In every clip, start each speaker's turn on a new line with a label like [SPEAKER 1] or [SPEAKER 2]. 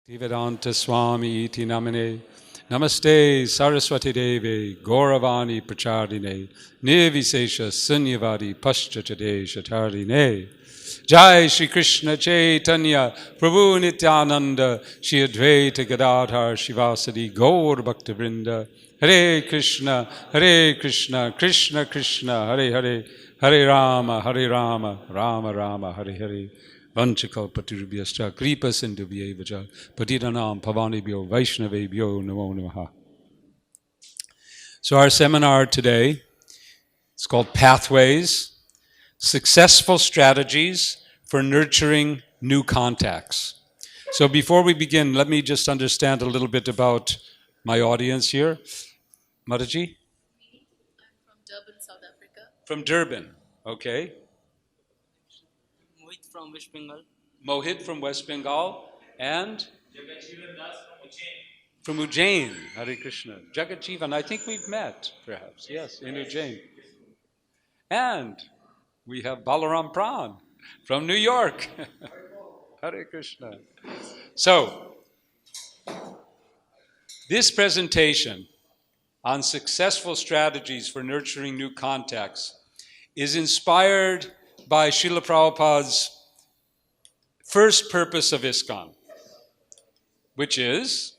[SPEAKER 1] Bhaktivedanta Swami iti namine Namaste Saraswati Devi Gauravani Prachardine Nirvisesha Sunyavadi Paschatade Shatardine Jai Shri Krishna Chaitanya Prabhu Nityananda Shri Advaita Gadadhar Shivasadi Gaur Bhaktavrinda Hare Krishna Krishna Krishna Hare Hare Hare Rama Rama Rama Hare Hare Vanchakalpatirubhyascha kripa sindhubhyevacha patitanam pavanebhyo vaishnavebhyo namo namaha. So our seminar today is called Pathways, Successful Strategies for Nurturing New Contacts. So before we begin, let me just understand a little bit about my audience here. Mataji?
[SPEAKER 2] I'm from Durban, South Africa.
[SPEAKER 1] From Durban, okay.
[SPEAKER 3] Mohit from West Bengal.
[SPEAKER 1] Mohit from West Bengal and from Ujjain. Hare Krishna. Jagajivan, I think we've met, perhaps. Yes, in Ujjain. And we have Balaram Pran from New York. Hare Krishna. So, this presentation on successful strategies for nurturing new contacts is inspired by Srila Prabhupada's first purpose of ISKCON, which is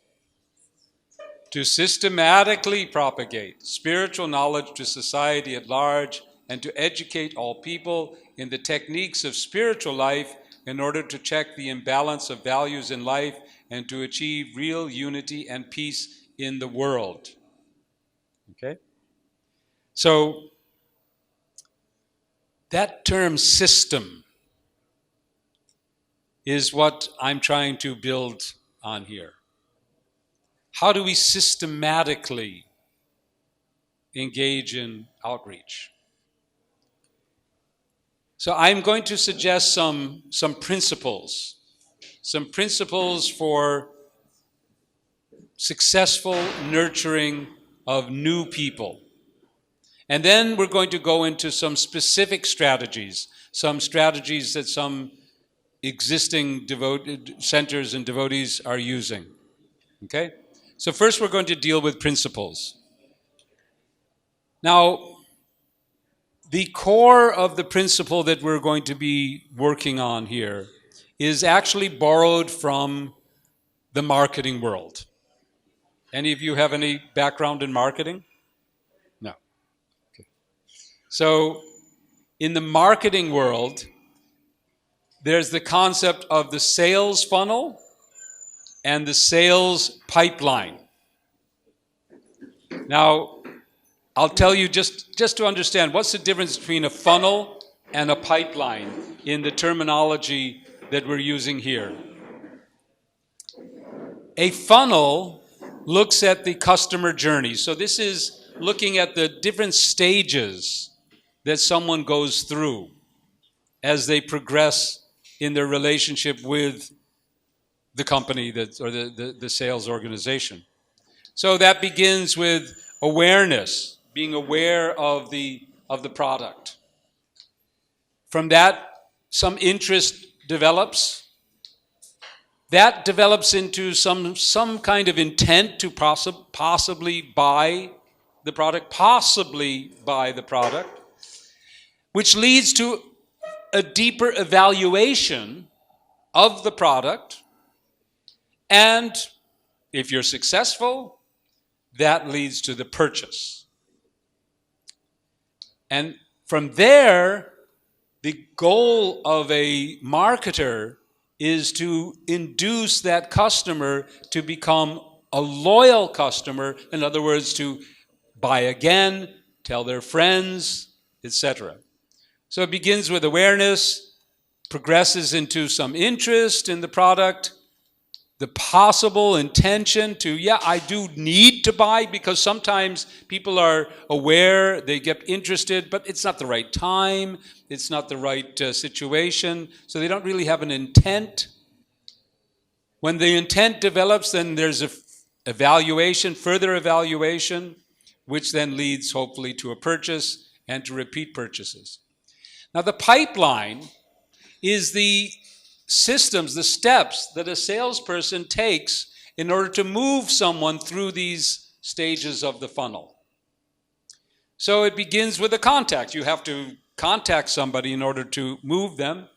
[SPEAKER 1] to systematically propagate spiritual knowledge to society at large and to educate all people in the techniques of spiritual life in order to check the imbalance of values in life and to achieve real unity and peace in the world. Okay? So, that term system is what I'm trying to build on here. How do we systematically engage in outreach? So I'm going to suggest some principles for successful nurturing of new people. And then we're going to go into some specific strategies, some strategies that some existing devoted centers and devotees are using. Okay? So first we're going to deal with principles. Now, the core of the principle that we're going to be working on here is actually borrowed from the marketing world. Any of you have any background in marketing? No. Okay. So, in the marketing world, there's the concept of the sales funnel and the sales pipeline. Now, I'll tell you just to understand, what's the difference between a funnel and a pipeline in the terminology that we're using here? A funnel looks at the customer journey. So this is looking at the different stages that someone goes through as they progress in their relationship with the company or the sales organization. So that begins with awareness, being aware of the product. From that, some interest develops. That develops into some kind of intent to possibly buy the product, which leads to a deeper evaluation of the product, and if you're successful, that leads to the purchase. And from there, the goal of a marketer is to induce that customer to become a loyal customer, in other words, to buy again, tell their friends, etc. So it begins with awareness, progresses into some interest in the product, the possible intention to, I do need to buy, because sometimes people are aware, they get interested, but it's not the right time, it's not the right situation, so they don't really have an intent. When the intent develops, then there's further evaluation, which then leads hopefully to a purchase and to repeat purchases. Now the pipeline is the systems, the steps that a salesperson takes in order to move someone through these stages of the funnel. So it begins with a contact. You have to contact somebody in order to move them.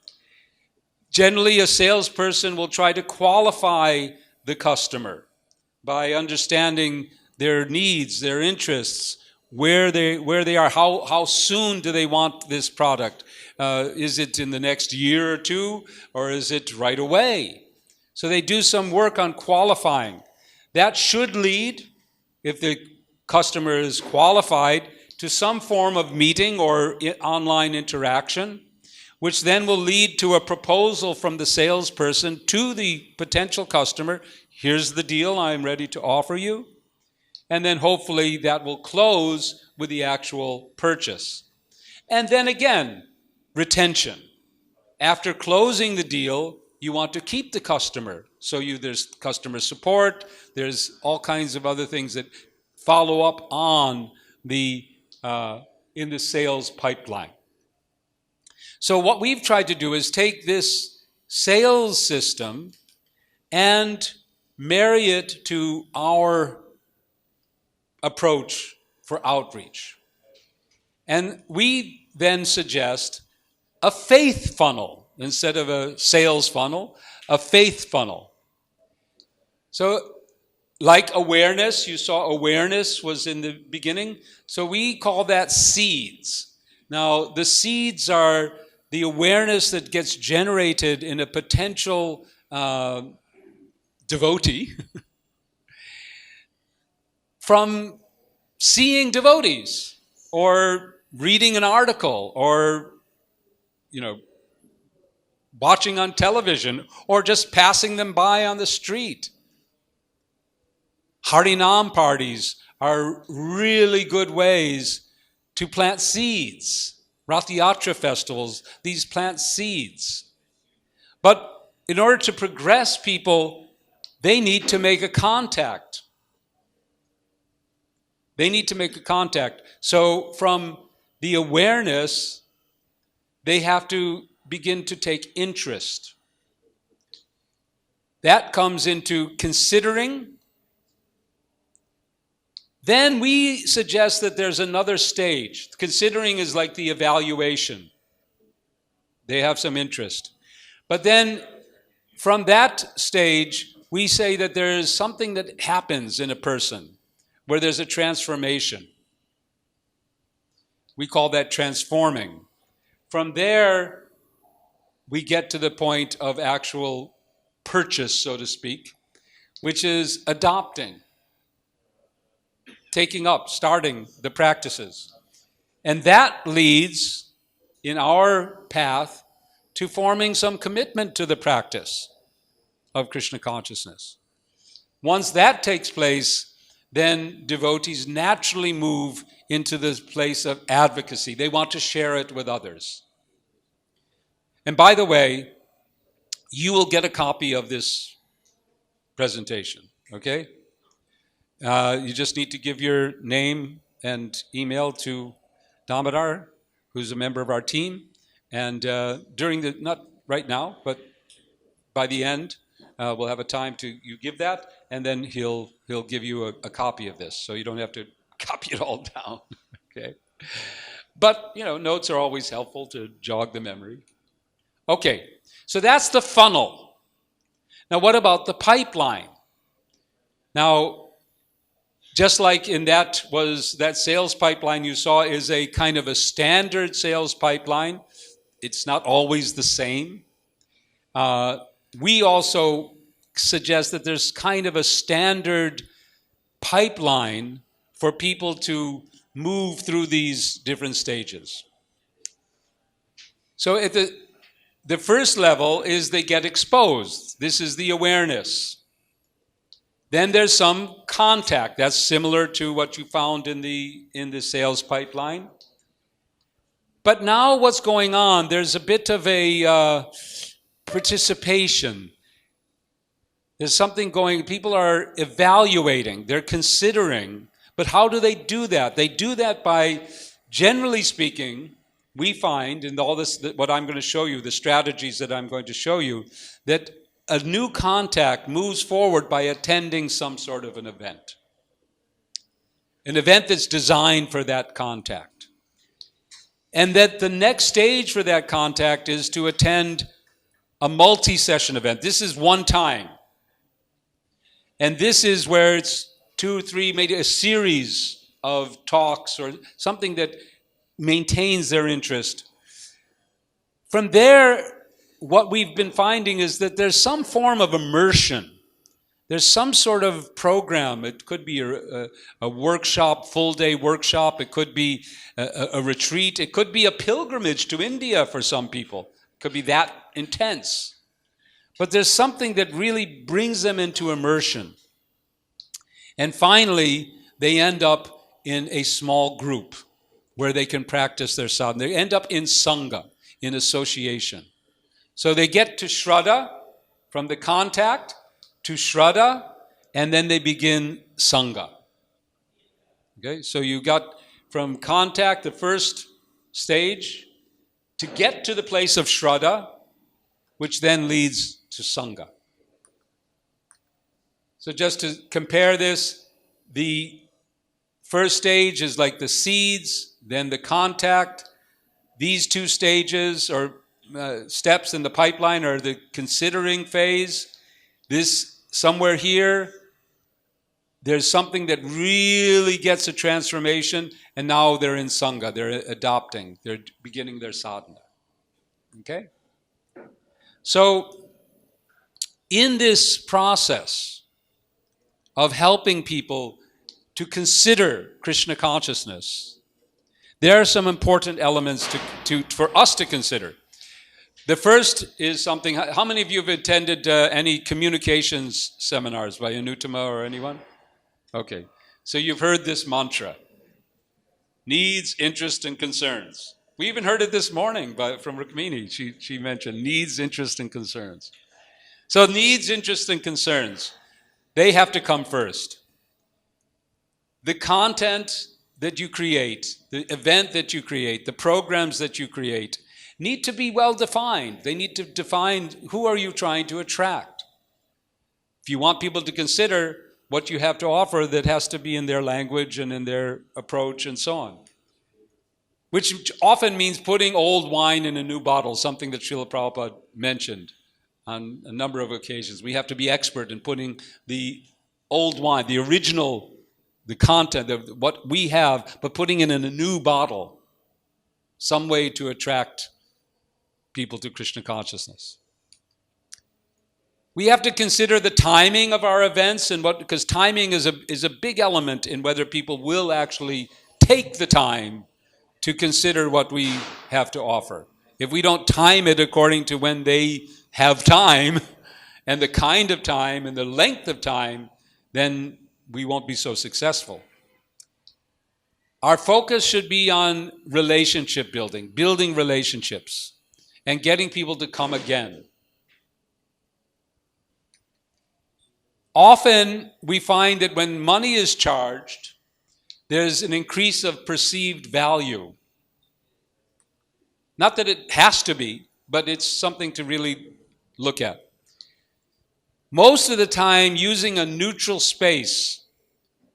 [SPEAKER 1] Generally, a salesperson will try to qualify the customer by understanding their needs, their interests, where they are, how soon do they want this product? Is it in the next year or two, or is it right away? So they do some work on qualifying. That should lead, if the customer is qualified, to some form of meeting or online interaction, which then will lead to a proposal from the salesperson to the potential customer. Here's the deal I'm ready to offer you. And then hopefully that will close with the actual purchase. And then again, retention. After closing the deal, you want to keep the customer. So there's customer support, there's all kinds of other things that follow up on in the sales pipeline. So what we've tried to do is take this sales system and marry it to our approach for outreach. And we then suggest a faith funnel instead of a sales funnel, a faith funnel. So like awareness, you saw awareness was in the beginning. So we call that seeds. Now, the seeds are the awareness that gets generated in a potential devotee from seeing devotees or reading an article or, watching on television or just passing them by on the street. Harinam parties are really good ways to plant seeds. Rath-yatra festivals, these plant seeds. But in order to progress people, they need to make a contact. They need to make a contact. So from the awareness, they have to begin to take interest. That comes into considering. Then we suggest that there's another stage. Considering is like the evaluation. They have some interest. But then from that stage, we say that there is something that happens in a person where there's a transformation. We call that transforming. From there, we get to the point of actual purchase, so to speak, which is adopting, taking up, starting the practices. And that leads, in our path, to forming some commitment to the practice of Krishna consciousness. Once that takes place, then devotees naturally move into this place of advocacy. They want to share it with others. And by the way, you will get a copy of this presentation, okay? You just need to give your name and email to Damodar, who's a member of our team. And not right now, but by the end, we'll have a time to you give that, and then he'll give you a copy of this, so you don't have to copy it all down, okay? But, notes are always helpful to jog the memory. Okay, so that's the funnel. Now, what about the pipeline? Now, just like in that sales pipeline you saw is a kind of a standard sales pipeline. It's not always the same. We also suggest that there's kind of a standard pipeline for people to move through these different stages. So at the first level is they get exposed. This is the awareness. Then there's some contact. That's similar to what you found in the sales pipeline. But now what's going on? There's a bit of a participation. There's something going, people are evaluating, they're considering. But how do they do that? They do that by, generally speaking, we find in all this, what I'm going to show you, the strategies that I'm going to show you, that a new contact moves forward by attending some sort of an event that's designed for that contact. And that the next stage for that contact is to attend a multi-session event. This is one time. And this is where it's 2 or 3, maybe a series of talks or something that maintains their interest. From there, what we've been finding is that there's some form of immersion. There's some sort of program. It could be a workshop, full-day workshop. It could be a retreat. It could be a pilgrimage to India for some people. It could be that intense. But there's something that really brings them into immersion. And finally, they end up in a small group where they can practice their sadhana. They end up in Sanga, in association. So they get to Shraddha, from the contact to Shraddha, and then they begin Sanga. Okay, so you got from contact, the first stage, to get to the place of Shraddha, which then leads to Sanga. So just to compare this, the first stage is like the seeds, then the contact. These 2 stages or steps in the pipeline are the considering phase. This, somewhere here, there's something that really gets a transformation, and now they're in Sangha, they're adopting, they're beginning their sadhana. Okay? So, in this process of helping people to consider Krishna consciousness, there are some important elements for us to consider. The first is something, how many of you have attended any communications seminars by Anuttama or anyone? Okay, so you've heard this mantra, needs, interest, and concerns. We even heard it this morning from Rukmini. She mentioned needs, interest, and concerns. So needs, interest, and concerns, they have to come first. The content that you create, the event that you create, the programs that you create, need to be well defined. They need to define who are you trying to attract. If you want people to consider what you have to offer, that has to be in their language and in their approach and so on. Which often means putting old wine in a new bottle, something that Srila Prabhupada mentioned on a number of occasions. We have to be expert in putting the old wine, the original, the content of what we have, but putting it in a new bottle, some way to attract people to Krishna consciousness. We have to consider the timing of our events, and because timing is a big element in whether people will actually take the time to consider what we have to offer. If we don't time it according to when they have time, and the kind of time and the length of time, then we won't be so successful. Our focus should be on relationship building relationships, and getting people to come again. Often we find that when money is charged, there's an increase of perceived value. Not that it has to be, but it's something to really look at. Most of the time, using a neutral space,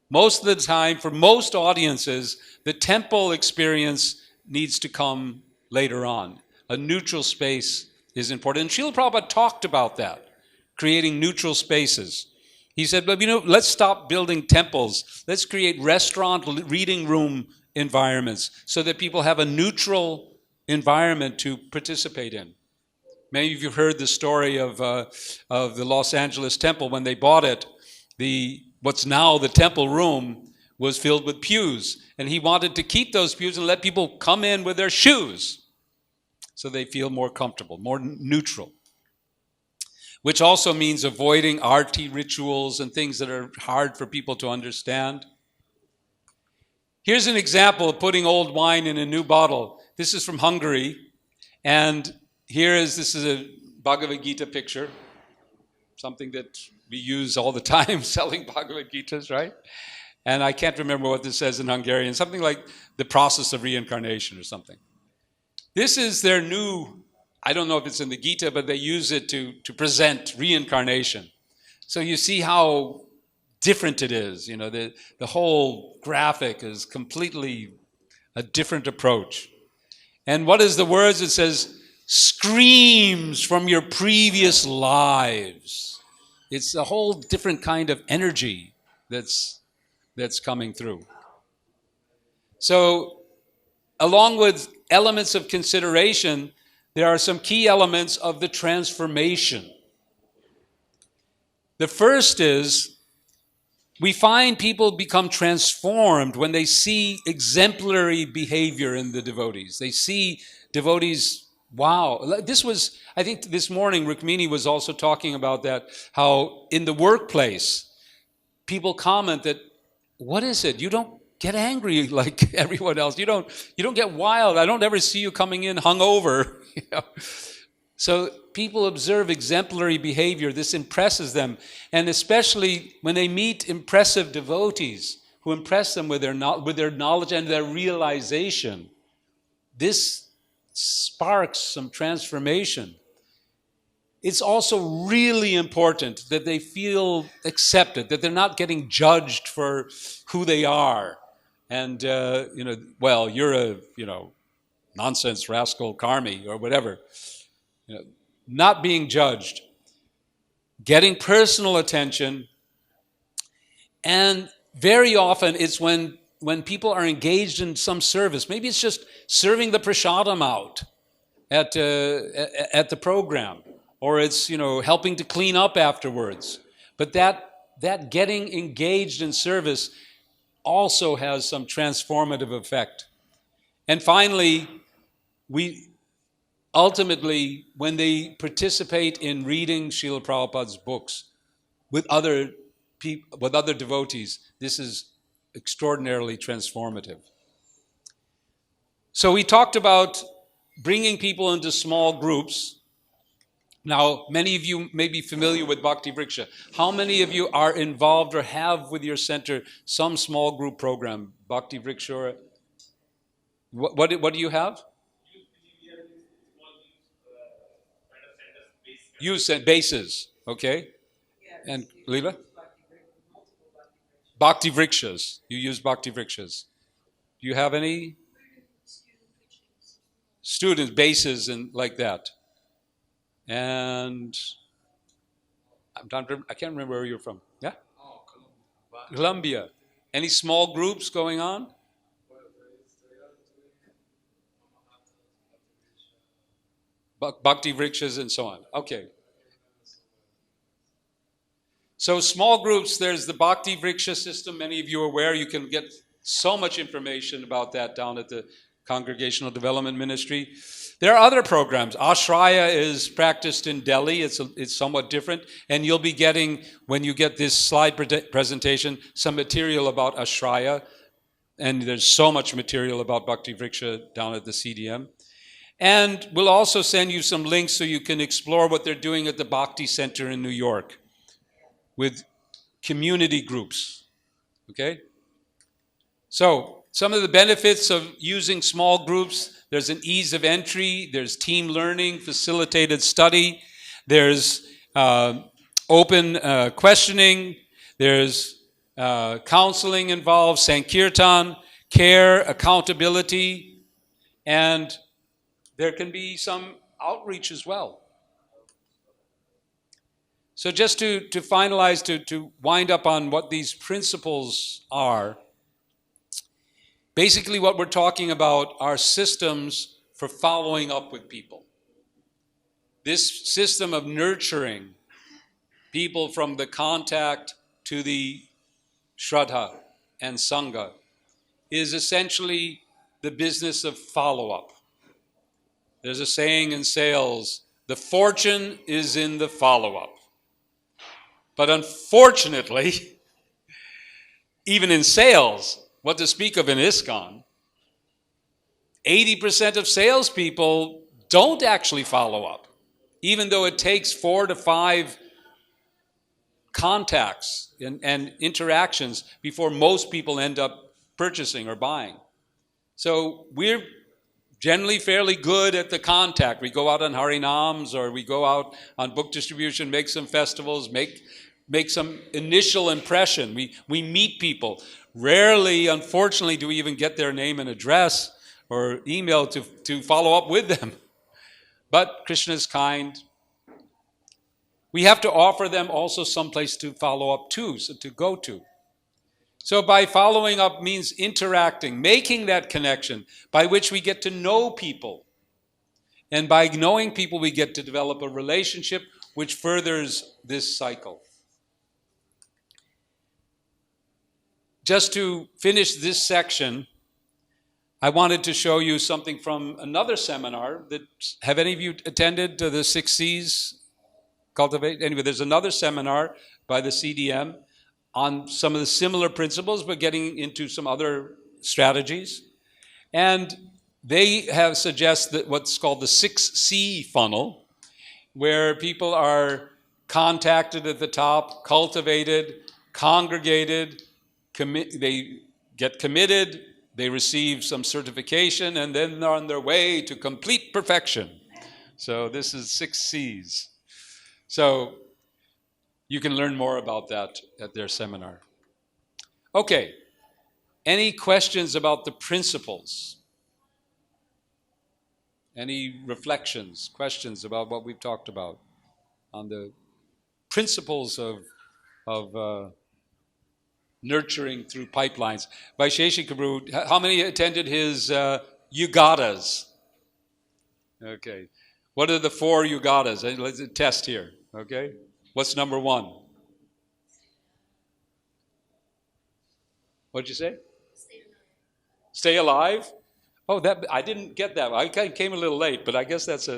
[SPEAKER 1] most of the time, for most audiences, the temple experience needs to come later on. A neutral space is important. And Srila Prabhupada talked about that, creating neutral spaces. He said, well, let's stop building temples. Let's create restaurant, reading room environments so that people have a neutral environment to participate in. Many of you have heard the story of the Los Angeles temple. When they bought it, what's now the temple room was filled with pews. And he wanted to keep those pews and let people come in with their shoes so they feel more comfortable, more neutral. Which also means avoiding arti rituals and things that are hard for people to understand. Here's an example of putting old wine in a new bottle. This is from Hungary, and this is a Bhagavad Gita picture, something that we use all the time, selling Bhagavad Gitas, right? And I can't remember what this says in Hungarian, something like the process of reincarnation or something. This is their new, I don't know if it's in the Gita, but they use it to present reincarnation. So you see how different it is. You know, the whole graphic is completely a different approach. And what is the words? It says, screams from your previous lives. It's a whole different kind of energy that's coming through. So, along with elements of consideration, there are some key elements of the transformation. The first is, we find people become transformed when they see exemplary behavior in the devotees. They see devotees, wow. This was, I think this morning, Rukmini was also talking about that, how in the workplace, people comment that, what is it? You don't get angry like everyone else. You don't get wild. I don't ever see you coming in hungover. You know? So people observe exemplary behavior. This impresses them. And especially when they meet impressive devotees who impress them with their knowledge and their realization, this sparks some transformation. It's also really important that they feel accepted, that they're not getting judged for who they are. And, well, you're a, nonsense rascal karmi or whatever. Not being judged, getting personal attention, and very often it's when people are engaged in some service. Maybe it's just serving the prasadam out at the program, or it's helping to clean up afterwards. But that getting engaged in service also has some transformative effect. And finally, ultimately, when they participate in reading Srila Prabhupada's books with other devotees, this is extraordinarily transformative. So we talked about bringing people into small groups. Now, many of you may be familiar with Bhakti Vriksha. How many of you are involved or have with your center some small group program? Bhakti Vriksha? What do you have? You said bases, okay? And Leela? Bhakti Vrikshas. You use Bhakti Vrikshas. Do you have any students, bases, and like that? And I can't remember where you're from. Yeah? Colombia. Any small groups going on? Bhakti Vrikshas and so on. Okay. So small groups, there's the Bhakti Vriksha system. Many of you are aware. You can get so much information about that down at the Congregational Development Ministry. There are other programs. Ashraya is practiced in Delhi. It's somewhat different. And you'll be getting, when you get this slide presentation, some material about Ashraya. And there's so much material about Bhakti Vriksha down at the CDM. And we'll also send you some links so you can explore what they're doing at the Bhakti Center in New York with community groups, okay? So, some of the benefits of using small groups, there's an ease of entry, there's team learning, facilitated study, there's open questioning, there's counseling involved, sankirtan, care, accountability, and there can be some outreach as well. So just to finalize, to wind up on what these principles are, basically what we're talking about are systems for following up with people. This system of nurturing people from the contact to the Shraddha and Sanga is essentially the business of follow-up. There's a saying in sales, the fortune is in the follow-up. But unfortunately, even in sales, what to speak of in ISKCON, 80% of salespeople don't actually follow up, even though it takes 4 to 5 contacts and interactions before most people end up purchasing or buying. So we're generally fairly good at the contact. We go out on Harinams, or we go out on book distribution, make some festivals, make some initial impression. We meet people. Rarely, unfortunately, do we even get their name and address or email to follow up with them. But Krishna is kind. We have to offer them also someplace to follow up to, so to go to. So by following up means interacting, making that connection by which we get to know people. And by knowing people, we get to develop a relationship which furthers this cycle. Just to finish this section, I wanted to show you something from another seminar. Have any of you attended the 6 C's? Cultivate? Anyway, there's another seminar by the CDM on some of the similar principles, but getting into some other strategies. And they have suggested what's called the 6C funnel, where people are contacted at the top, cultivated, congregated, they get committed, they receive some certification, and then they're on their way to complete perfection. So this is 6 C's. So you can learn more about that at their seminar. Okay, any questions about the principles? Any reflections, questions about what we've talked about on the principles of nurturing through pipelines? Vaisheshika Prabhu, how many attended his yugatas? Okay. What are the 4 yugatas? Let's test here, okay? What's number 1? What'd you say? Stay alive. Oh, that I didn't get that. I came a little late, but I guess that's.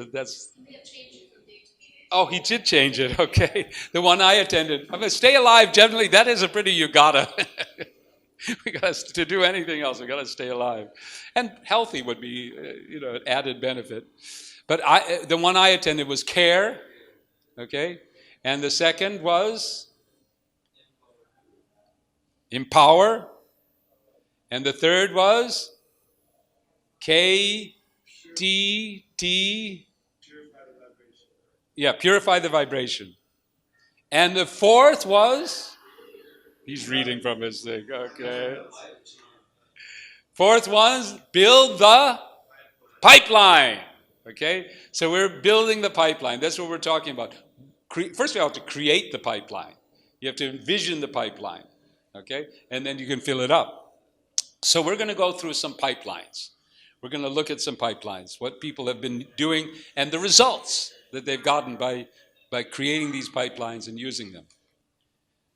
[SPEAKER 1] Oh, he did change it. Okay, the one I attended. I mean, stay alive. Generally, that is a pretty yugata. We got to do anything else. We got to stay alive, and healthy would be, an added benefit. But the one I attended was care. Okay. And the second was empower. And the third was KTT. Yeah, purify the vibration. And the fourth was, he's reading from his thing, okay. Fourth was build the pipeline. Okay, so we're building the pipeline. That's what we're talking about. First, we have to create the pipeline. You have to envision the pipeline, okay? And then you can fill it up. So we're going to go through some pipelines. We're going to look at some pipelines, what people have been doing, and the results that they've gotten by creating these pipelines and using them.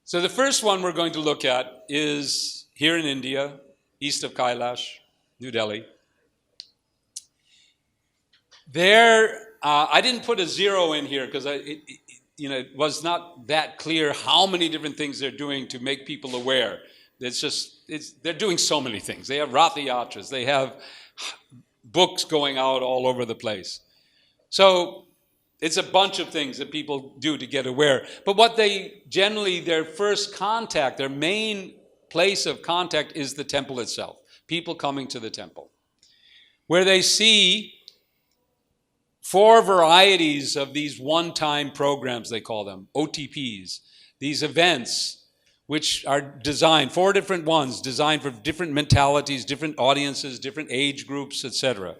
[SPEAKER 1] So the first one we're going to look at is here in India, east of Kailash, New Delhi. There, I didn't put a 0 in here because it was not that clear how many different things they're doing to make people aware. They're doing so many things. They have Ratha Yatras, they have books going out all over the place. So it's a bunch of things that people do to get aware. But what their first contact, their main place of contact is the temple itself. People coming to the temple, where they see 4 varieties of these one-time programs, they call them, OTPs, these events which are designed, 4 different ones, designed for different mentalities, different audiences, different age groups, etc.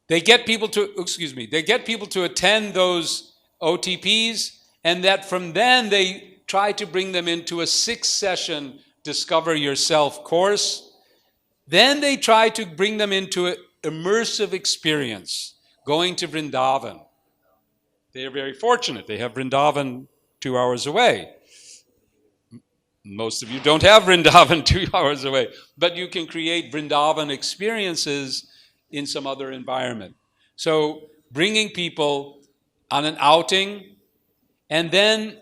[SPEAKER 1] They get people to attend those OTPs, and that from then they try to bring them into a 6-session Discover Yourself course. Then they try to bring them into an immersive experience, going to Vrindavan. They are very fortunate. They have Vrindavan 2 hours away. Most of you don't have Vrindavan 2 hours away, but you can create Vrindavan experiences in some other environment. So bringing people on an outing, and then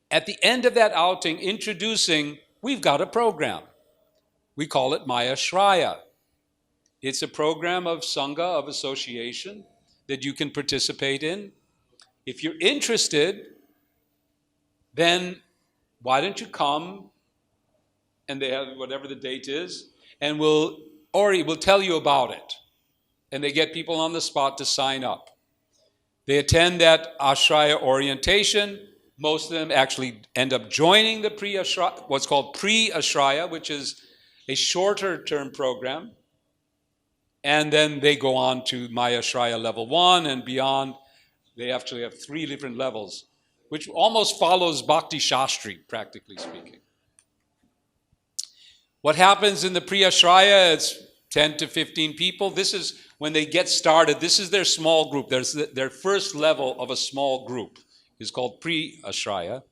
[SPEAKER 1] at the end of that outing, introducing, we've got a program. We call it Mayashraya. It's a program of Sanga, of association, that you can participate in. If you're interested, then why don't you come, and they have whatever the date is, and we'll or he will tell you about it. And they get people on the spot to sign up. They attend that Ashraya orientation. Most of them actually end up joining the Pre-Ashraya, what's called Pre-Ashraya, which is a shorter term program. And then they go on to Mayashraya level 1 and beyond. They actually have 3 different levels, which almost follows Bhakti Shastri, practically speaking. What happens in the Pre-Ashraya, it's 10 to 15 people. This is when they get started. This is their small group. Their first level of a small group is called Pre-Ashraya.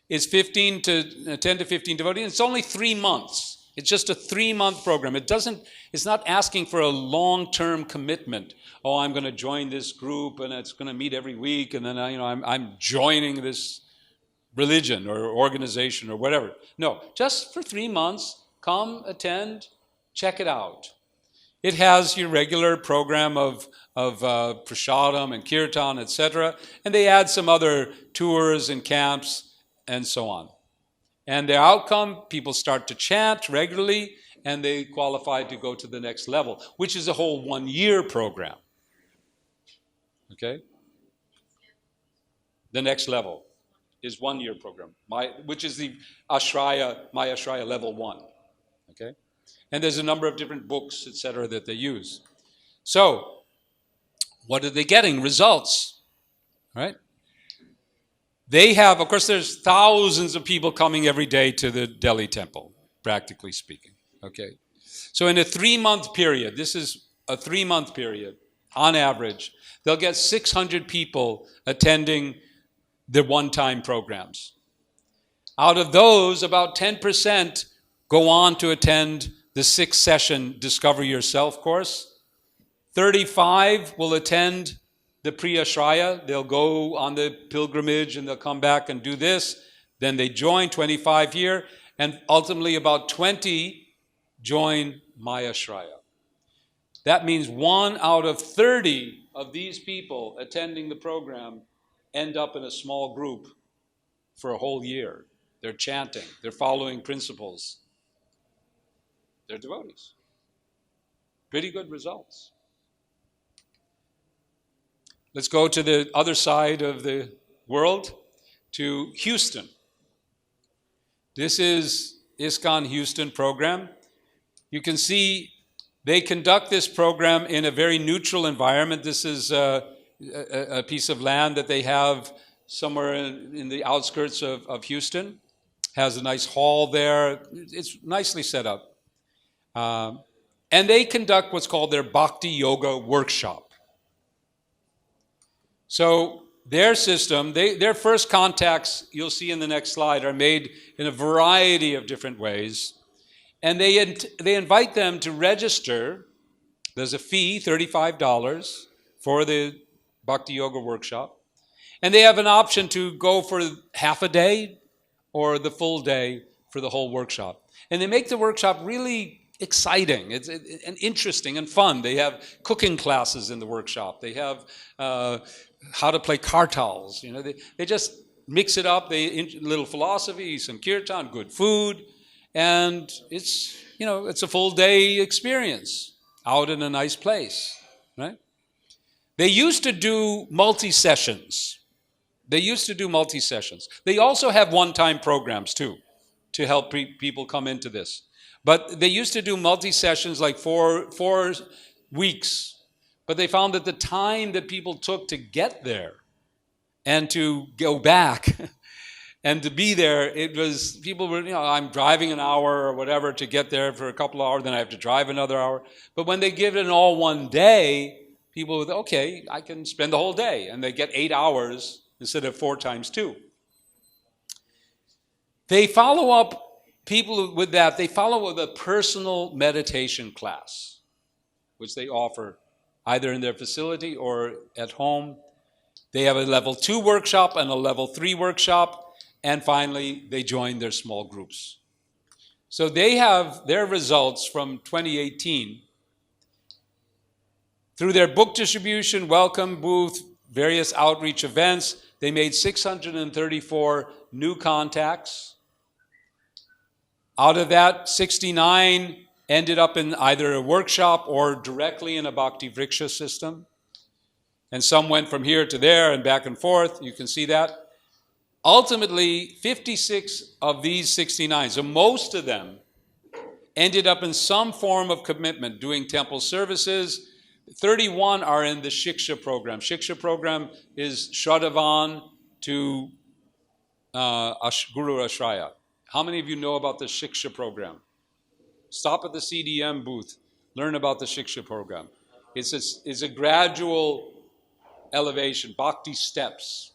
[SPEAKER 1] It's 10 to 15 devotees. It's only 3 months. It's just a 3-month program. It's not asking for a long-term commitment. Oh, I'm going to join this group and it's going to meet every week and then I'm joining this religion or organization or whatever. No, just for 3 months, come, attend, check it out. It has your regular program of prasadam and kirtan, etc. And they add some other tours and camps and so on. And their outcome, people start to chant regularly and they qualify to go to the next level, which is a whole 1-year program. Okay? The next level is 1-year program, which is the Mayashraya level 1. Okay? And there's a number of different books, etc., that they use. So, what are they getting? Results. Right? They have, of course, there's thousands of people coming every day to the Delhi temple, practically speaking. Okay? So in a 3-month period, this is a 3-month period, on average, they'll get 600 people attending the one-time programs. Out of those, about 10% go on to attend the 6-session Discover Yourself course. 35 will attend the Pre-Ashraya. They'll go on the pilgrimage and they'll come back and do this. Then they join, 25 here, and ultimately about 20 join Mayashraya. That means 1 out of 30 of these people attending the program end up in a small group for a whole year. They're chanting, they're following principles. They're devotees. Pretty good results. Let's go to the other side of the world, to Houston. This is ISKCON Houston program. You can see they conduct this program in a very neutral environment. This is a piece of land that they have somewhere in the outskirts of Houston. Has a nice hall there. It's nicely set up. And they conduct what's called their Bhakti Yoga workshop. So their system, their first contacts, you'll see in the next slide, are made in a variety of different ways. And they invite them to register. There's a fee, $35, for the Bhakti Yoga workshop. And they have an option to go for half a day or the full day for the whole workshop. And they make the workshop really exciting and interesting and fun. They have cooking classes in the workshop. They have how to play kartals. They just mix it up. Little philosophy, some kirtan, good food, and it's a full day experience out in a nice place, right? They used to do multi-sessions. They also have one-time programs too to help people come into this. But they used to do multi-sessions like 4 weeks. But they found that the time that people took to get there and to go back and to be there, people were, I'm driving an hour or whatever to get there for a couple of hours, then I have to drive another hour. But when they give it an all one day, people would, okay, I can spend the whole day. And they get 8 hours instead of 4 times 2. They follow up people with that. They follow with a personal meditation class, which they offer either in their facility or at home. They have a level 2 workshop and a level 3 workshop, and finally they join their small groups. So they have their results from 2018 through their book distribution, welcome booth, various outreach events. They made 634 new contacts. Out of that, 69 ended up in either a workshop or directly in a Bhakti Vriksha system. And some went from here to there and back and forth. You can see that. Ultimately, 56 of these 69, so most of them, ended up in some form of commitment, doing temple services. 31 are in the Shiksha program. Shiksha program is Shraddhavan to Guru Ashraya. How many of you know about the Shiksha program? Stop at the CDM booth. Learn about the Shiksha program. It's a gradual elevation, bhakti steps.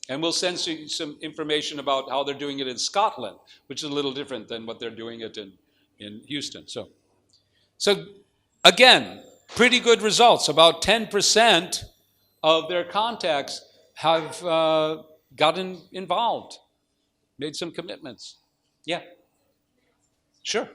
[SPEAKER 1] And we'll send you some information about how they're doing it in Scotland, which is a little different than what they're doing it in Houston. So again, pretty good results. About 10% of their contacts have gotten involved, made some commitments. Yeah, sure.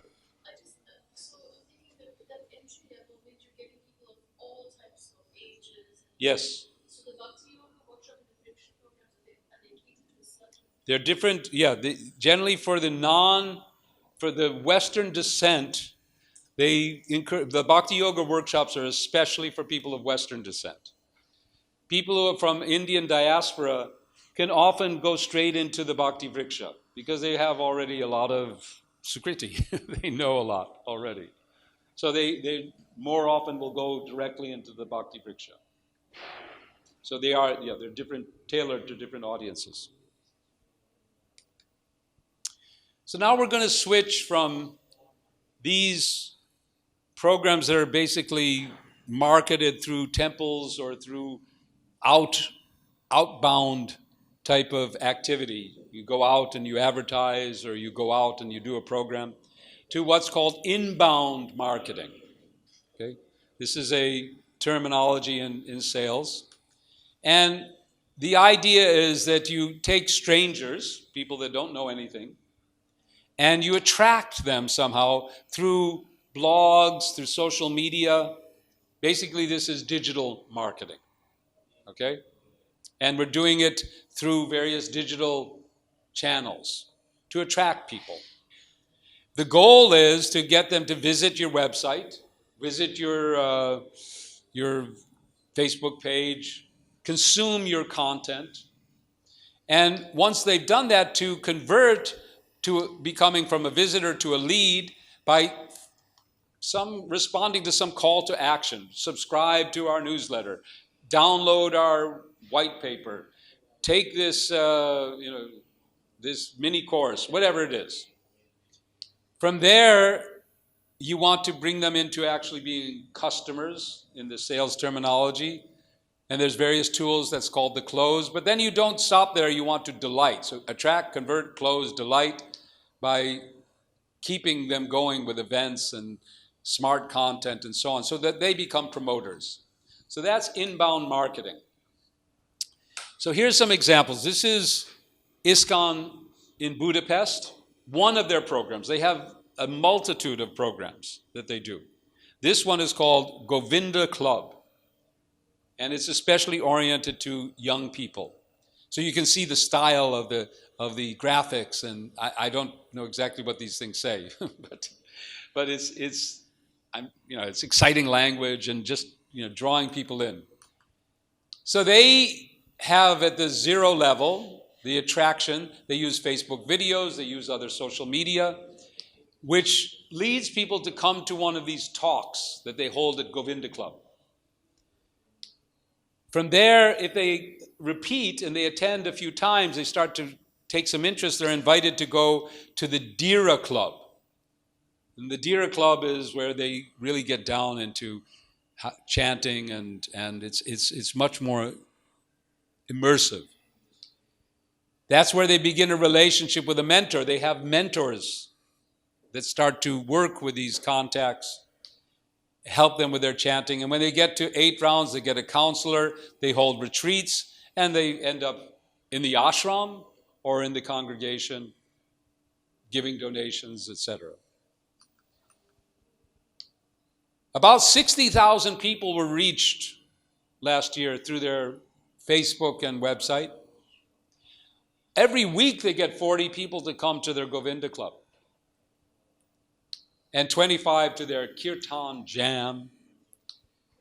[SPEAKER 2] So thinking that with that entry level, when you're getting people of all types of ages.
[SPEAKER 1] Yes.
[SPEAKER 2] So the Bhakti Yoga workshop and the Vriksha programs, are they catered to a certain?
[SPEAKER 1] They're different. Yeah, generally for the Western descent, the Bhakti Yoga workshops are especially for people of Western descent. People who are from Indian diaspora can often go straight into the Bhakti Vriksha because they have already a lot of sukriti. They know a lot already. So they more often will go directly into the Bhakti Vriksha. So they're different, tailored to different audiences. So now we're going to switch from these programs that are basically marketed through temples or through outbound type of activity. You go out and you advertise, or you go out and you do a program, to what's called inbound marketing. Okay? This is a terminology in sales. And the idea is that you take strangers, people that don't know anything, and you attract them somehow through blogs, through social media. Basically, this is digital marketing. Okay? And we're doing it through various digital channels to attract people. The goal is to get them to visit your website, visit your Facebook page, consume your content. And once they've done that, to convert to becoming from a visitor to a lead by responding to some call to action. Subscribe to our newsletter, download our white paper, take this this mini course, whatever it is. From there, you want to bring them into actually being customers in the sales terminology. And there's various tools that's called the close. But then you don't stop there. You want to delight. So attract, convert, close, delight, by keeping them going with events and smart content and so on, so that they become promoters. So that's inbound marketing. So here's some examples. This is ISKCON in Budapest, one of their programs. They have a multitude of programs that they do. This one is called Govinda Club, and it's especially oriented to young people. So you can see the style of the graphics, and I don't know exactly what these things say, but it's exciting language and just drawing people in. So they have at the 0 level the attraction. They use Facebook videos, they use other social media, which leads people to come to one of these talks that they hold at Govinda Club. From there, if they repeat and they attend a few times, they start to take some interest. They're invited to go to the Dhira Club. And the Dhira Club is where they really get down into chanting, and it's much more immersive. That's where they begin a relationship with a mentor. They have mentors that start to work with these contacts, help them with their chanting. And when they get to 8 rounds, they get a counselor, they hold retreats, and they end up in the ashram or in the congregation, giving donations, etc. About 60,000 people were reached last year through their Facebook and website. Every week they get 40 people to come to their Govinda Club. and 25 to their kirtan jam.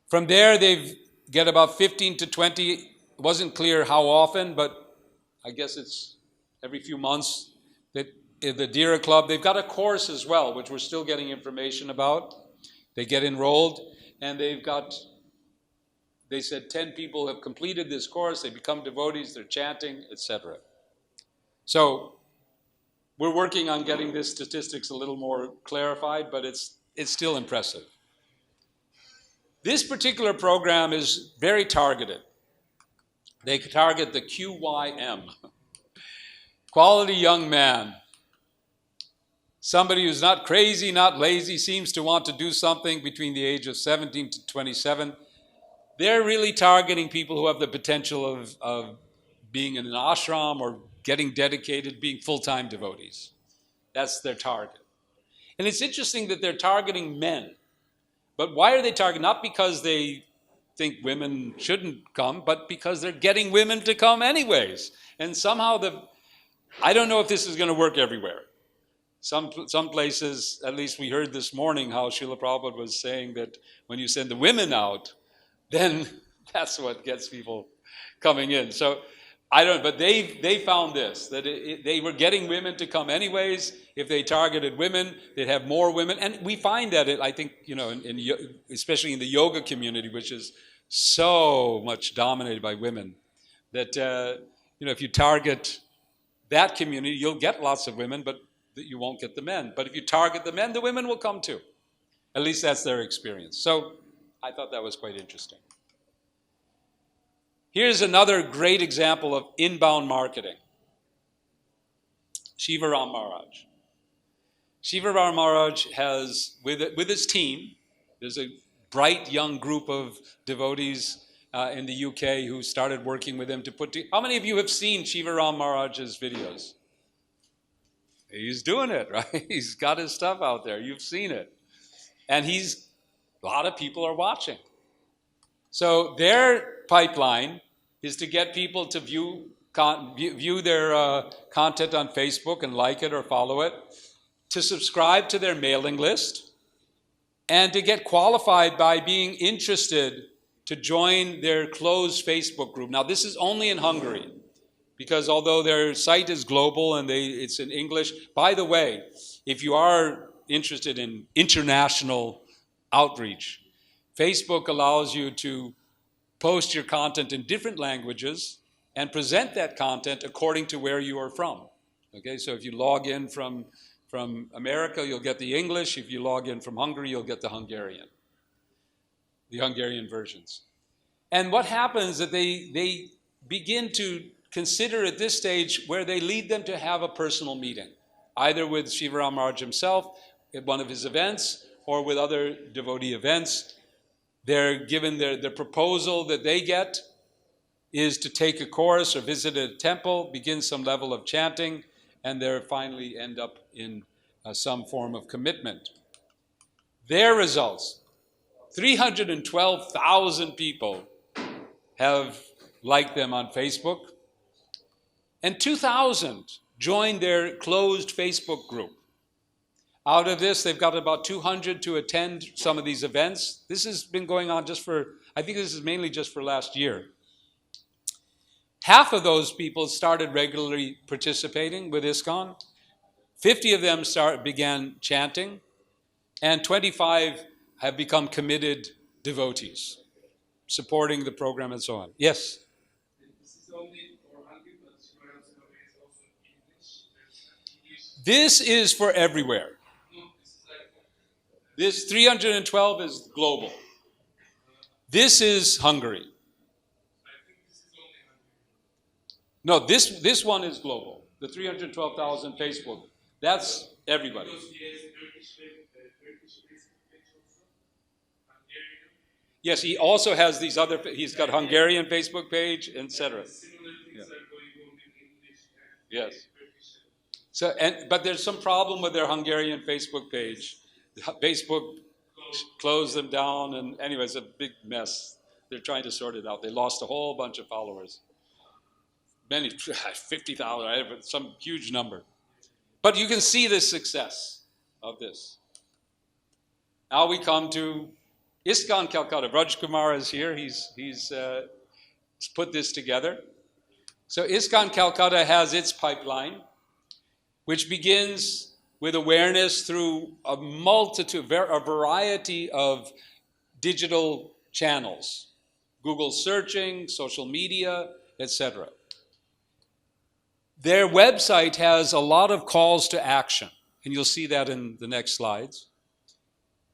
[SPEAKER 1] From there, they get about 15 to 20. It wasn't clear how often, but I guess it's every few months that in the Dira Club, they've got a course as well, which we're still getting information about. They get enrolled, and they said 10 people have completed this course, they become devotees, they're chanting, etc. So we're working on getting this statistics a little more clarified, but it's still impressive. This particular program is very targeted. They target the QYM, quality young man. Somebody who's not crazy, not lazy, seems to want to do something between the age of 17 to 27. They're really targeting people who have the potential of being in an ashram or getting dedicated, being full-time devotees. That's their target. And it's interesting that they're targeting men. But why are they targeting? Not because they think women shouldn't come, but because they're getting women to come anyways. And somehow I don't know if this is going to work everywhere. Some places, at least we heard this morning how Srila Prabhupada was saying that when you send the women out, then that's what gets people coming in. So I don't, but they found this, that they were getting women to come anyways. If they targeted women, they'd have more women. And we find that, I think, especially in the yoga community, which is so much dominated by women, that, if you target that community, you'll get lots of women, but you won't get the men. But if you target the men, the women will come too. At least that's their experience. So I thought that was quite interesting. Here's another great example of inbound marketing. Sivarama Maharaj. Sivarama Maharaj has, with his team, there's a bright young group of devotees in the UK who started working with him to how many of you have seen Sivarama Maharaj's videos? He's doing it, right? He's got his stuff out there. You've seen it. And a lot of people are watching. So their pipeline is to get people to view their content on Facebook and like it or follow it, to subscribe to their mailing list, and to get qualified by being interested to join their closed Facebook group. Now, this is only in Hungary, because although their site is global and it's in English, by the way, if you are interested in international outreach, Facebook allows you to post your content in different languages and present that content according to where you are from. Okay, so if you log in from America, you'll get the English. If you log in from Hungary, you'll get the Hungarian versions. And what happens is that they begin to consider at this stage where they lead them to have a personal meeting, either with Sivarama Maharaj himself at one of his events or with other devotee events. They're given the proposal that they get is to take a course or visit a temple, begin some level of chanting, and they finally end up in some form of commitment. Their results, 312,000 people have liked them on Facebook, and 2,000 joined their closed Facebook group. Out of this, they've got about 200 to attend some of these events. This has been going on I think this is mainly just for last year. Half of those people started regularly participating with ISKCON. 50 of them began chanting, and 25 have become committed devotees, supporting the program and so on. Yes?
[SPEAKER 3] This is only for Hungary, but Sivarama is also English.
[SPEAKER 1] This is for everywhere.
[SPEAKER 3] No, this is like
[SPEAKER 1] This 312 is global. This is Hungary.
[SPEAKER 3] I think this is only Hungary.
[SPEAKER 1] No, this one is global. The 312,000 Facebook. That's everybody.
[SPEAKER 3] Because he has Turkish Facebook page also, Hungarian.
[SPEAKER 1] Yes, he also has these other. He's got Hungarian Facebook page, etc.
[SPEAKER 3] Similar things are going on in English and
[SPEAKER 1] Yes.
[SPEAKER 3] Turkish.
[SPEAKER 1] So, but there's some problem with their Hungarian Facebook page. Facebook closed them down, and anyway, it's a big mess. They're trying to sort it out. They lost a whole bunch of followers. 50,000, some huge number. But you can see the success of this. Now we come to ISKCON Calcutta. Raj Kumar is here. He's put this together. So ISKCON Calcutta has its pipeline, which begins with awareness through a variety of digital channels, Google searching, social media, etc. Their website has a lot of calls to action, and you'll see that in the next slides,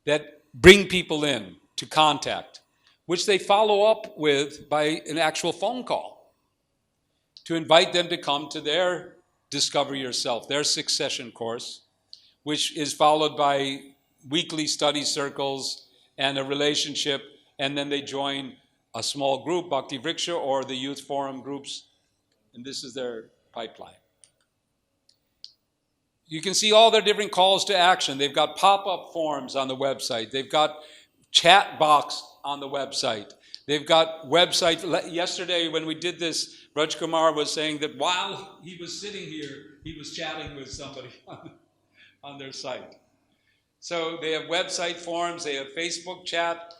[SPEAKER 1] that bring people in to contact, which they follow up with by an actual phone call to invite them to come to their Discover Yourself, their succession course, which is followed by weekly study circles and a relationship, and then they join a small group, Bhakti Vriksha, or the youth forum groups, and this is their pipeline. You can see all their different calls to action. They've got pop-up forms on the website. They've got chat box on the website. They've got website. Yesterday when we did this, Raj Kumar was saying that while he was sitting here, he was chatting with somebody on their site. So they have website forms, they have Facebook chat,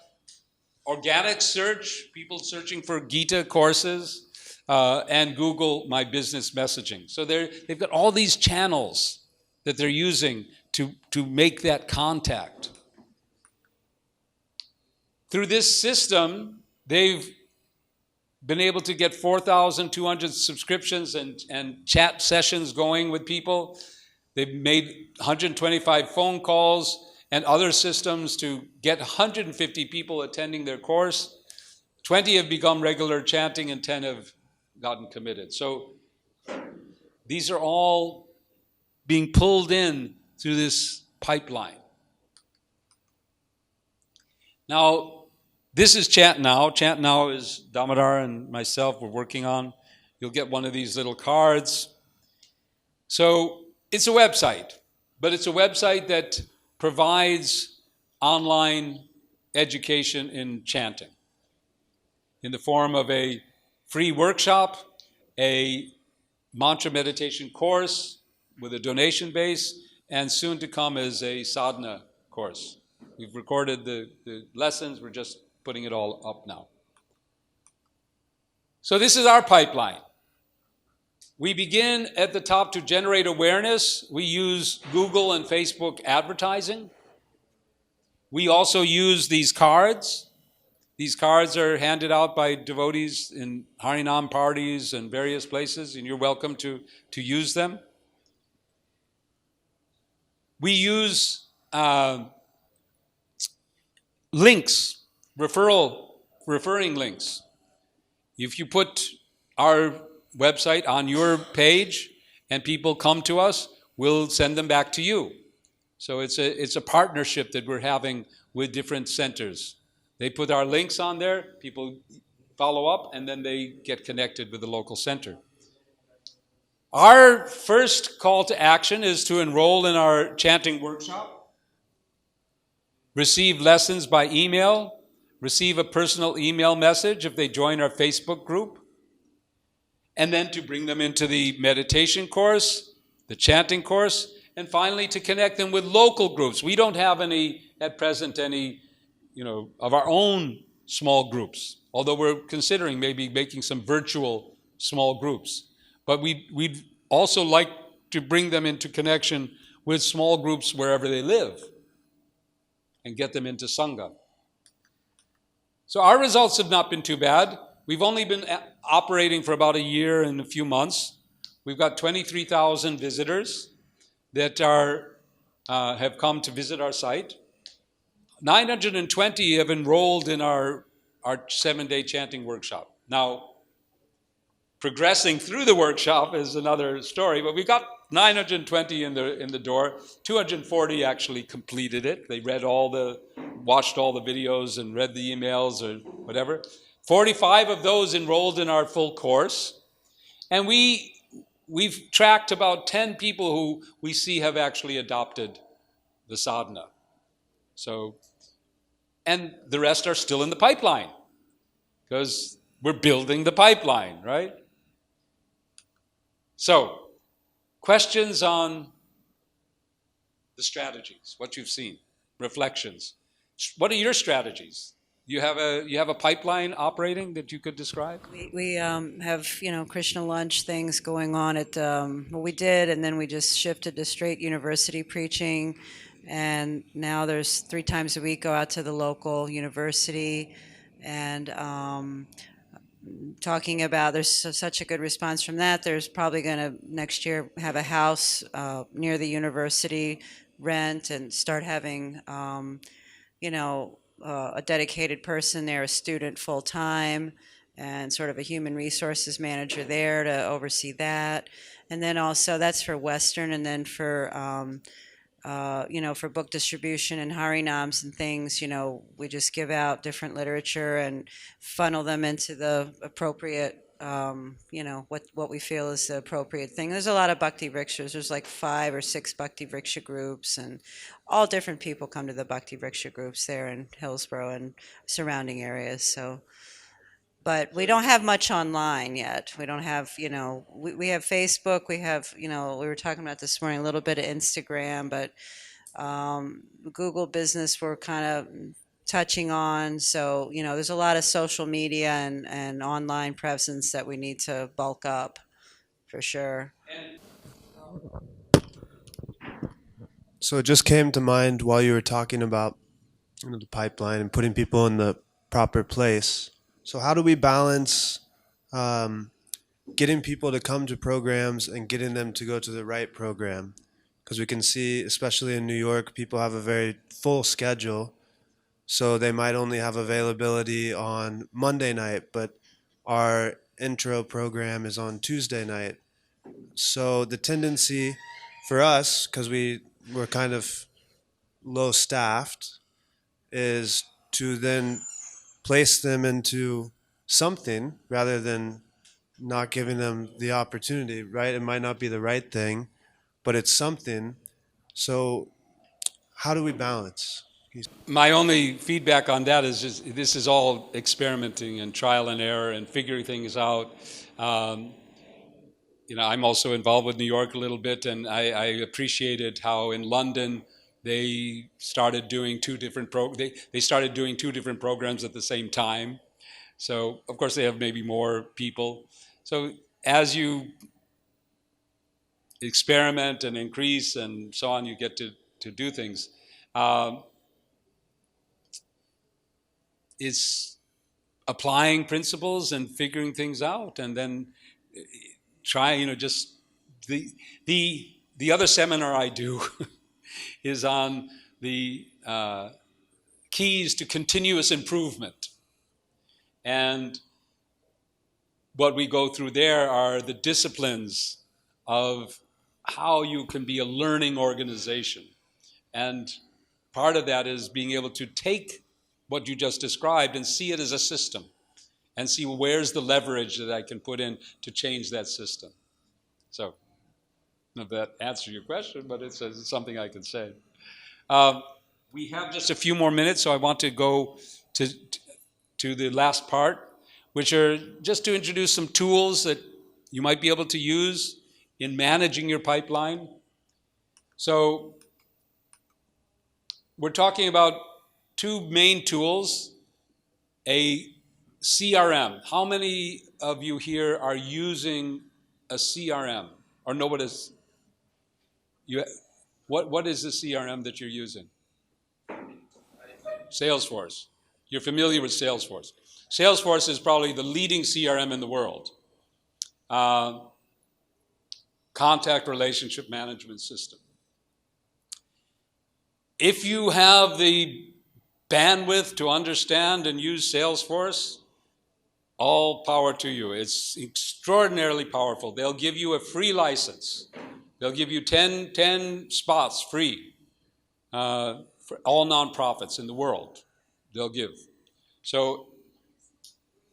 [SPEAKER 1] organic search, people searching for Gita courses, and Google My Business messaging. So they've got all these channels that they're using to make that contact. Through this system, they've been able to get 4,200 subscriptions and chat sessions going with people. They've made 125 phone calls and other systems to get 150 people attending their course. 20 have become regular chanting and 10 have gotten committed. So these are all being pulled in through this pipeline. Now, this is Chant Now. Chant Now is Damodar and myself we're working on. You'll get one of these little cards. So it's a website, but it's a website that provides online education in chanting in the form of a free workshop, a mantra meditation course with a donation base, and soon to come is a sadhana course. We've recorded the lessons, we're just putting it all up now. So this is our pipeline. We begin at the top to generate awareness. We use Google and Facebook advertising. We also use these cards. These cards are handed out by devotees in Harinam parties and various places, and you're welcome to use them. We use links, referring links. If you put our website on your page and people come to us, we'll send them back to you. So it's a partnership that we're having with different centers. They put our links on there, people follow up, and then they get connected with the local center. Our first call to action is to enroll in our chanting workshop, receive lessons by email, receive a personal email message if they join our Facebook group, and then to bring them into the meditation course, the chanting course, and finally to connect them with local groups. We don't have at present any, of our own small groups, although we're considering maybe making some virtual small groups. But we'd also like to bring them into connection with small groups wherever they live and get them into Sanga. So our results have not been too bad. We've only been operating for about a year and a few months. We've got 23,000 visitors that have come to visit our site. 920 have enrolled in our 7-day chanting workshop. Now, progressing through the workshop is another story, but we've got 920 in the door. 240 actually completed it. They watched all the videos and read the emails or whatever. 45 of those enrolled in our full course. And we've tracked about 10 people who we see have actually adopted the sadhana. So, and the rest are still in the pipeline because we're building the pipeline, right? So, questions on the strategies, what you've seen, reflections. What are your strategies? You have a pipeline operating that you could describe?
[SPEAKER 4] We have, Krishna lunch things going on at, well, we did, and then we just shifted to straight university preaching. And now there's 3 times a week go out to the local university and talking about, there's such a good response from that. There's probably going to next year have a house near the university rent and start having, a dedicated person there, a student full time, and sort of a human resources manager there to oversee that. And then also that's for Western, and then for for book distribution and harinams and things, we just give out different literature and funnel them into the appropriate, what we feel is the appropriate thing. There's a lot of bhakti rikshas. There's like 5 or 6 bhakti riksha groups, and all different people come to the bhakti riksha groups there in Hillsborough and surrounding areas. So, but we don't have much online yet. We don't have, we have Facebook. We have, we were talking about this morning, a little bit of Instagram, but Google Business we're kind of touching on. So, there's a lot of social media and online presence that we need to bulk up for sure.
[SPEAKER 5] So it just came to mind while you were talking about the pipeline and putting people in the proper place. So how do we balance getting people to come to programs and getting them to go to the right program? Because we can see, especially in New York, people have a very full schedule. So they might only have availability on Monday night, but our intro program is on Tuesday night. So the tendency for us, because we're kind of low staffed, is to then place them into something rather than not giving them the opportunity, right? It might not be the right thing, but it's something. So how do we balance?
[SPEAKER 1] My only feedback on that is just, this is all experimenting and trial and error and figuring things out. I'm also involved with New York a little bit, and I appreciated how in London they started doing two different programs at the same time. So of course they have maybe more people. So as you experiment and increase and so on, you get to do things. It's applying principles and figuring things out, and then try, just the other seminar I do is on the keys to continuous improvement. And what we go through there are the disciplines of how you can be a learning organization. And part of that is being able to take what you just described and see it as a system and see where's the leverage that I can put in to change that system. So, I don't know if that answers your question, but it's something I can say. We have just a few more minutes, so I want to go to the last part, which are just to introduce some tools that you might be able to use in managing your pipeline. So, we're talking about 2 main tools, a CRM. How many of you here are using a CRM or know what is? What is the CRM that you're using? Salesforce. You're familiar with Salesforce. Salesforce is probably the leading CRM in the world. Contact relationship management system. If you have the bandwidth to understand and use Salesforce, all power to you. It's extraordinarily powerful. They'll give you a free license. They'll give you 10 spots free for all nonprofits in the world. They'll give. So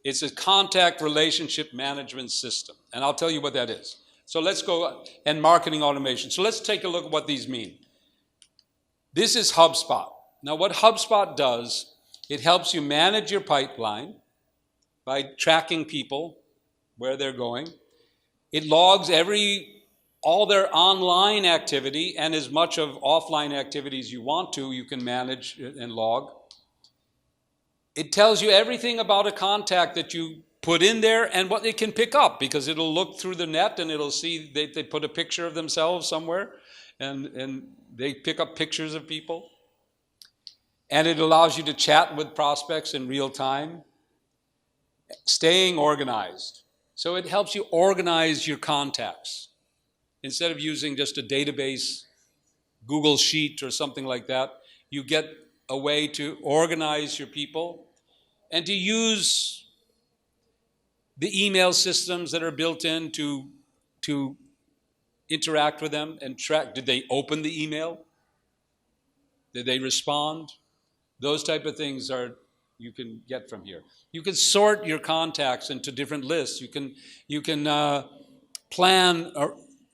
[SPEAKER 1] it's a contact relationship management system. And I'll tell you what that is. So let's go, and marketing automation. So let's take a look at what these mean. This is HubSpot. Now what HubSpot does, it helps you manage your pipeline by tracking people, where they're going. It logs every all their online activity and as much of offline activities you want to, you can manage and log. It tells you everything about a contact that you put in there and what it can pick up, because it'll look through the net and it'll see they put a picture of themselves somewhere and they pick up pictures of people. And it allows you to chat with prospects in real time, staying organized. So it helps you organize your contacts. Instead of using just a database, Google Sheet or something like that, you get a way to organize your people and to use the email systems that are built in to interact with them and track. Did they open the email? Did they respond? Those type of things you can get from here. You can sort your contacts into different lists. You can plan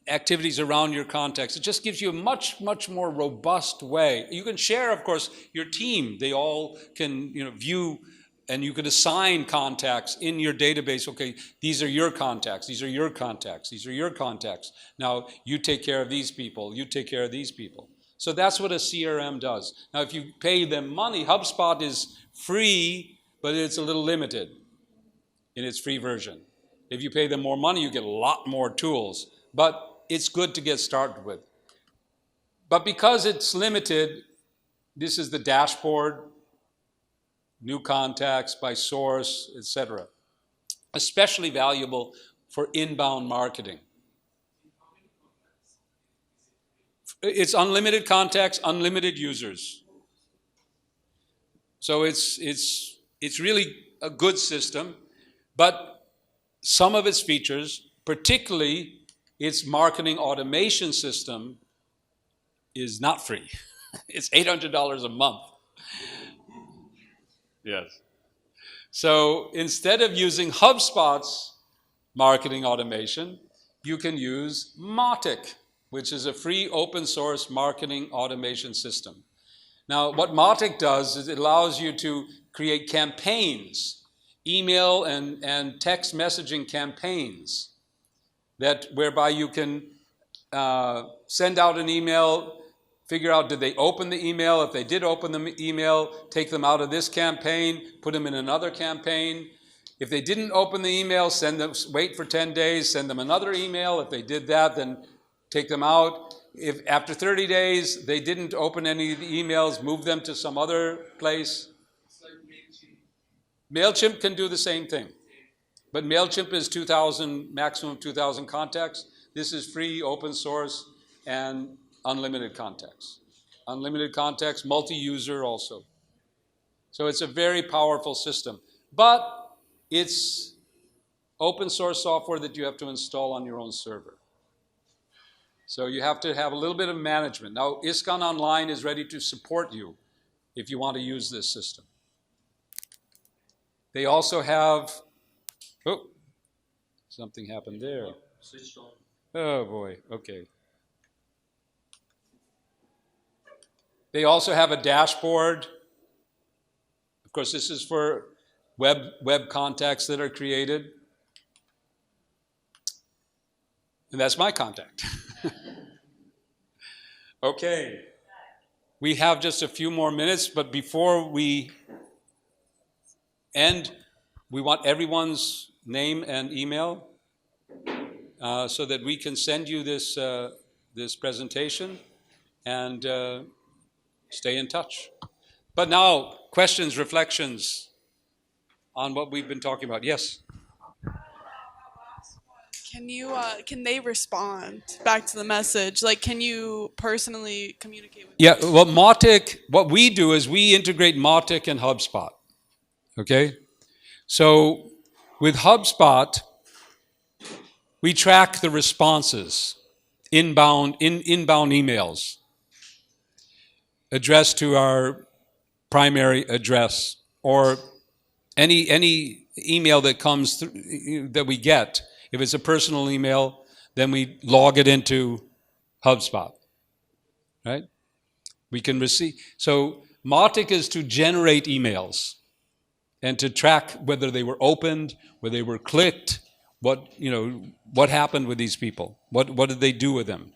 [SPEAKER 1] activities around your contacts. It just gives you a much, much more robust way. You can share, of course, your team. They all can view, and you can assign contacts in your database. Okay, these are your contacts. These are your contacts. These are your contacts. Now, you take care of these people. You take care of these people. So that's what a CRM does. Now, if you pay them money, HubSpot is free, but it's a little limited in its free version. If you pay them more money, you get a lot more tools. But it's good to get started with. But because it's limited, this is the dashboard, new contacts by source, etc. Especially valuable for inbound marketing. It's unlimited contacts, unlimited users. So it's really a good system, but some of its features, particularly its marketing automation system, is not free. It's $800 a month. Yes. So instead of using HubSpot's marketing automation, you can use Mautic, which is a free open source marketing automation system. Now, what Mautic does is it allows you to create campaigns, email and text messaging campaigns, whereby you can send out an email, figure out did they open the email. If they did open the email, take them out of this campaign, put them in another campaign. If they didn't open the email, wait for 10 days, send them another email. If they did that, then take them out. If after 30 days they didn't open any of the emails, move them to some other place.
[SPEAKER 3] It's like MailChimp.
[SPEAKER 1] MailChimp can do the same thing. But MailChimp is 2,000, maximum 2,000 contacts. This is free, open source, and unlimited contacts. Unlimited contacts, multi-user also. So it's a very powerful system. But it's open source software that you have to install on your own server. So you have to have a little bit of management. Now, ISKCON Online is ready to support you if you want to use this system. They also have... Oh, something happened there.
[SPEAKER 3] Switched on.
[SPEAKER 1] Oh boy, okay. They also have a dashboard. Of course, this is for web contacts that are created. And that's my contact. Okay. We have just a few more minutes, but before we end, we want everyone's name and email so that we can send you this presentation and stay in touch. But now, questions, reflections on what we've been talking about. Yes?
[SPEAKER 6] Can they respond back to the message? Like, can you personally communicate with them?
[SPEAKER 1] Yeah, well, Mautic, what we do is we integrate Mautic and HubSpot. Okay? So with HubSpot, we track the responses, inbound emails addressed to our primary address, or any email that comes through, that we get. If it's a personal email, then we log it into HubSpot, right? We can receive. So Mautic is to generate emails and to track whether they were opened, whether they were clicked, what happened with these people? What did they do with them?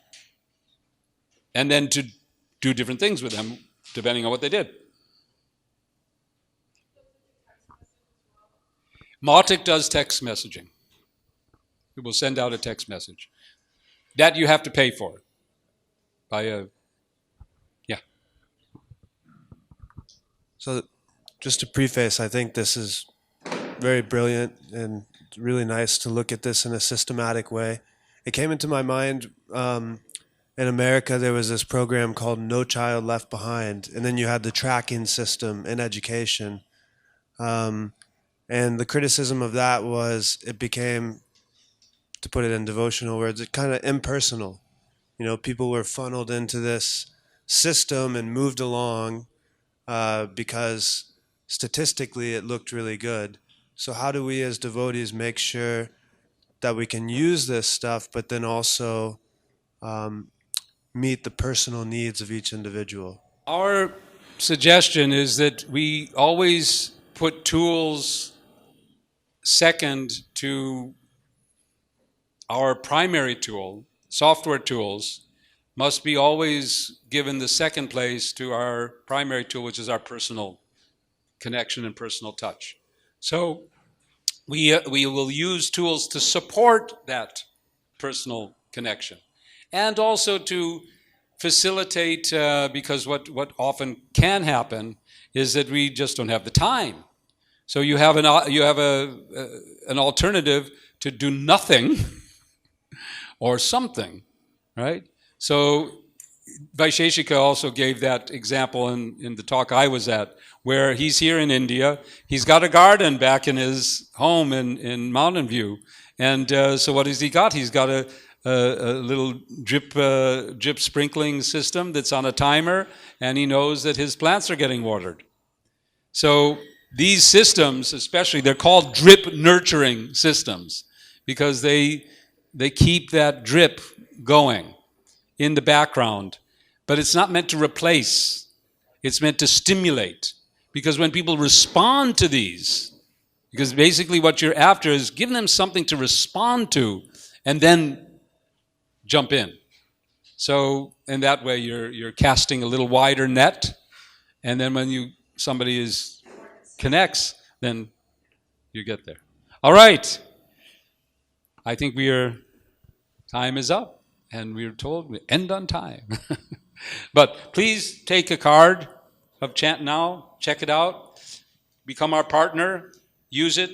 [SPEAKER 1] And then to do different things with them, depending on what they did. Mautic does text messaging. It will send out a text message. That you have to pay for.
[SPEAKER 5] So just to preface, I think this is very brilliant and really nice to look at this in a systematic way. It came into my mind, in America there was this program called No Child Left Behind, and then you had the tracking system in education. And the criticism of that was it became, to put it in devotional words, it kind of impersonal. People were funneled into this system and moved along because statistically it looked really good. So how do we as devotees make sure that we can use this stuff, but then also meet the personal needs of each individual?
[SPEAKER 1] Our suggestion is that we always put tools second to our primary tool. Software tools must be always given the second place to our primary tool, which is our personal connection and personal touch. So we will use tools to support that personal connection, and also to facilitate, because what often can happen is that we just don't have the time. So you have an alternative to do nothing or something, right? So Vaisheshika also gave that example in the talk I was at, where he's here in India. He's got a garden back in his home in Mountain View. And so what has he got? He's got a little drip sprinkling system that's on a timer, and he knows that his plants are getting watered. So these systems, especially, they're called drip nurturing systems because they keep that drip going in the background. But it's not meant to replace. It's meant to stimulate. Because when people respond to these, because basically what you're after is giving them something to respond to and then jump in. So in that way you're casting a little wider net, and then when somebody connects, then you get there. All right. I think time is up, and we're told we end on time. But please take a card of Chant Now, check it out, become our partner, use it,